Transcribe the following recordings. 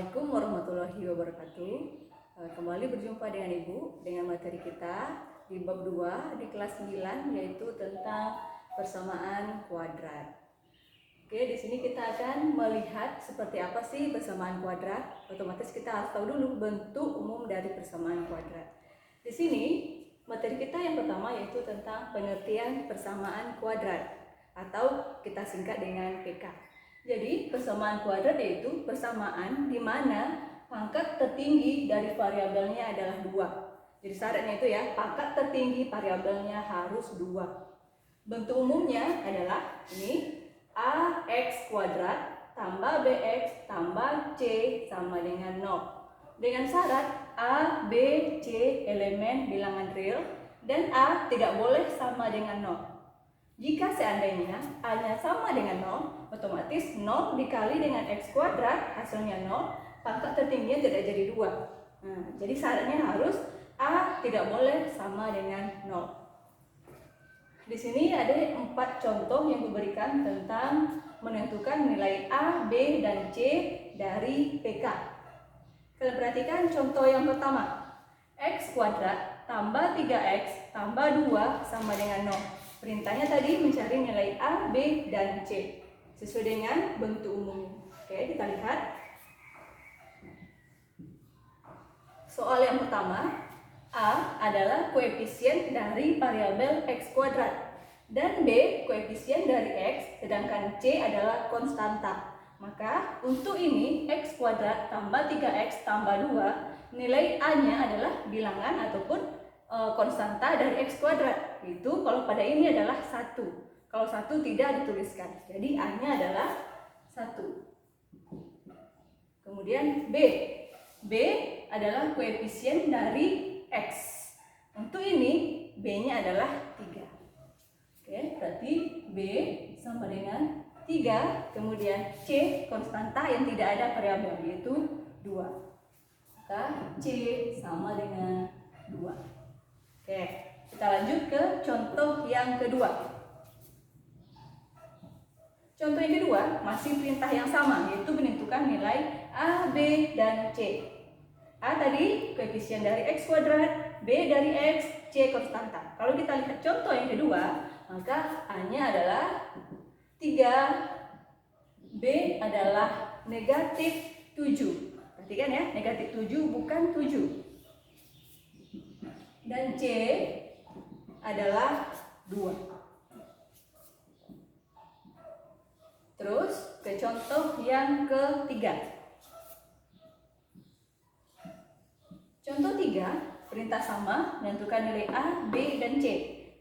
Assalamualaikum warahmatullahi wabarakatuh. Kembali berjumpa dengan Ibu dengan materi kita di bab 2 di kelas 9, yaitu tentang persamaan kuadrat. Oke, di sini kita akan melihat seperti apa sih persamaan kuadrat. Otomatis kita harus tahu dulu bentuk umum dari persamaan kuadrat. Di sini materi kita yang pertama yaitu tentang pengertian persamaan kuadrat atau kita singkat dengan PK. Jadi persamaan kuadrat yaitu persamaan di mana pangkat tertinggi dari variabelnya adalah 2. Jadi syaratnya itu ya, pangkat tertinggi variabelnya harus 2. Bentuk umumnya adalah ini ax kuadrat tambah bx tambah c sama dengan 0. Dengan syarat a, b, c elemen bilangan real dan a tidak boleh sama dengan 0. Jika seandainya a-nya sama dengan 0, otomatis 0 dikali dengan x kuadrat hasilnya 0, pangkat tertingginya tidak jadi 2. Jadi syaratnya harus a tidak boleh sama dengan 0. Di sini ada 4 contoh yang diberikan tentang menentukan nilai a, b, dan c dari PK. Kalian perhatikan contoh yang pertama. X kuadrat tambah 3x tambah 2 sama dengan 0. Perintahnya tadi mencari nilai A, B, dan C sesuai dengan bentuk umumnya. Oke, kita lihat. Soal yang pertama, A adalah koefisien dari variabel X kuadrat dan B koefisien dari X, sedangkan C adalah konstanta. Maka untuk ini X kuadrat tambah 3X tambah 2, nilai A-nya adalah bilangan ataupun konstanta dari X kuadrat. Itu kalau pada ini adalah 1. Kalau 1 tidak dituliskan. Jadi A-nya adalah 1. Kemudian B. B adalah koefisien dari X. Untuk ini B-nya adalah 3. Oke, berarti B sama dengan 3. Kemudian C konstanta yang tidak ada variabel yaitu 2. Maka C sama dengan 2. Oke, kita lanjut ke contoh yang kedua. Contoh yang kedua masih perintah yang sama, yaitu menentukan nilai A, B, dan C. A tadi koefisien dari X kuadrat, B dari X, C konstanta. Kalau kita lihat contoh yang kedua, maka A-nya adalah 3, B adalah negatif 7. Perhatikan ya, negatif 7 bukan 7. Dan C adalah 2. Terus ke contoh yang ketiga. Contoh 3, perintah sama menentukan nilai A, B, dan C.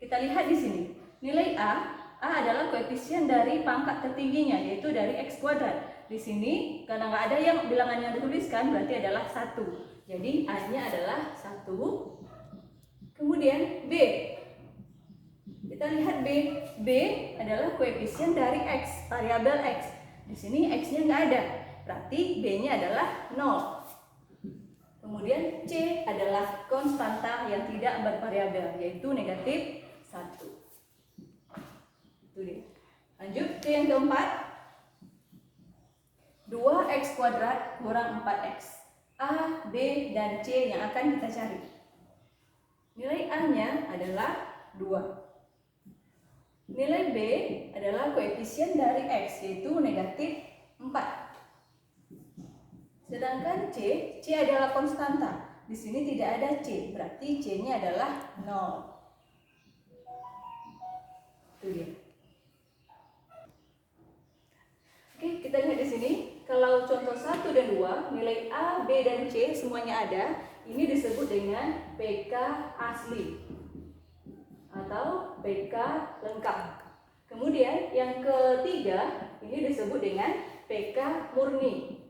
Kita lihat di sini. Nilai A adalah koefisien dari pangkat tertingginya yaitu dari X kuadrat. Di sini karena nggak ada yang bilangannya dituliskan berarti adalah 1. Jadi A-nya adalah 1. Kemudian B. Kita lihat B. B adalah koefisien dari X, variabel X. Di sini X-nya nggak ada, berarti B-nya adalah 0. Kemudian C adalah konstanta yang tidak bervariabel, yaitu negatif 1. Itu dia. Lanjut ke yang keempat. 2x kuadrat kurang 4x. A, B, dan C yang akan kita cari. Nilai A-nya adalah 2. Nilai B adalah koefisien dari X, yaitu negatif 4. Sedangkan C adalah konstanta. Di sini tidak ada C, berarti C-nya adalah 0. Itu dia. Oke, kita lihat di sini. Kalau contoh 1 dan 2, nilai A, B, dan C semuanya ada. Ini disebut dengan PK asli atau PK lengkap. Kemudian yang ketiga ini disebut dengan PK murni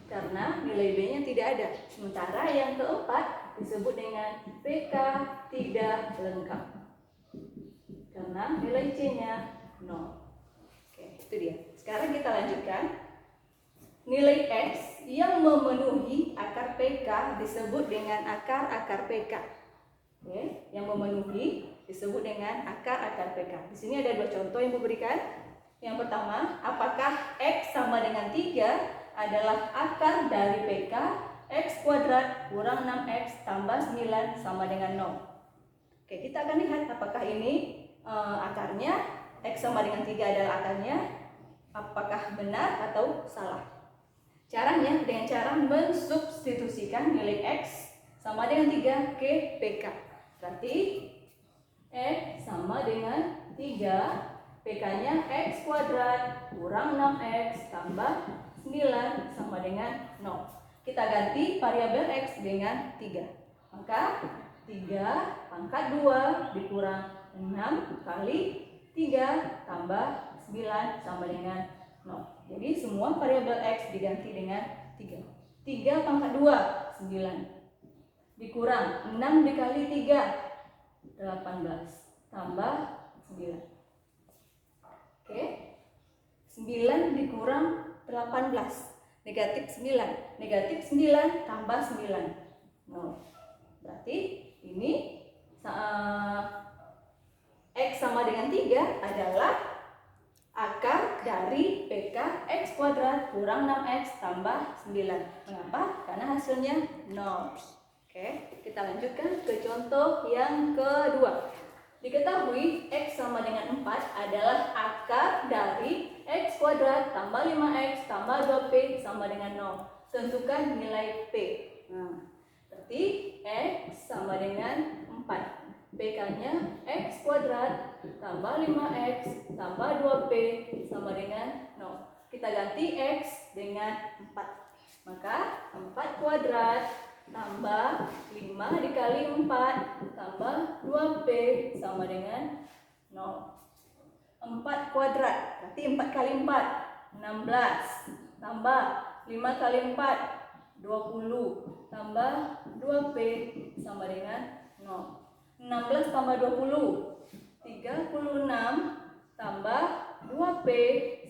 karena nilai B-nya tidak ada. Sementara yang keempat disebut dengan PK tidak lengkap karena nilai C-nya 0. Oke, itu dia. Sekarang kita lanjutkan. Nilai X yang memenuhi akar PK disebut dengan akar-akar PK. Oke, yang memenuhi disebut dengan akar-akar PK. Di sini ada 2 contoh yang diberikan. Yang pertama, apakah X sama sama dengan 3 adalah akar dari PK X kuadrat kurang 6X tambah 9 sama dengan 0. Oke, kita akan lihat apakah ini akarnya, X sama dengan 3 adalah akarnya, apakah benar atau salah. Caranya dengan cara mensubstitusikan nilai X sama dengan 3 ke PK. Berarti X sama dengan 3, PK-nya X kuadrat kurang 6X tambah 9 sama dengan 0. Kita ganti variabel X dengan 3. Maka 3 pangkat 2 dikurang 6 kali 3 tambah 9 sama dengan 0. Jadi semua variabel X diganti dengan 3. 3 pangkat 2, 9. Dikurang 6 dikali 3, 18. Tambah 9. Oke. 9 dikurang 18. Negatif 9. Negatif 9 tambah 9. 0. Berarti ini X sama dengan 3 adalah akar dari PK X kuadrat kurang 6X tambah 9. Mengapa? Karena hasilnya 0. Oke, kita lanjutkan ke contoh yang kedua. Diketahui X sama dengan 4 adalah akar dari X kuadrat tambah 5X tambah 2P sama dengan 0. Tentukan nilai P. Nah, berarti X sama dengan 4. PK-nya X kuadrat tambah 5X tambah 2P sama dengan 0. Kita ganti X dengan 4. Maka 4 kuadrat tambah 5 dikali 4 tambah 2P sama dengan 0. 4 kuadrat, berarti 4 kali 4, 16. Tambah 5 kali 4, 20. Tambah 2P sama dengan 0. 16 tambah 20, 36. Tambah 2P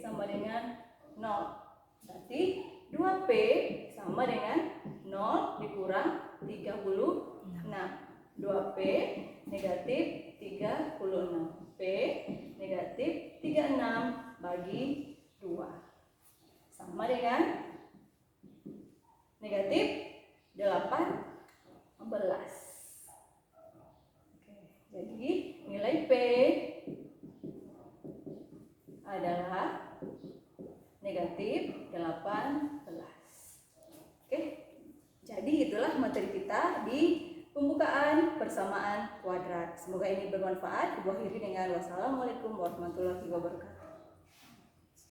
sama dengan 0. Berarti 2P sama dengan 0 dikurang 36. 2P negatif 36. P negatif 36 bagi 2. Sama dengan negatif 18. Oke, jadi nilai P adalah negatif 18. Oke, jadi itulah materi kita di pembukaan persamaan kuadrat. Semoga ini bermanfaat. Gua akhiri dengan wassalamualaikum warahmatullahi wabarakatuh.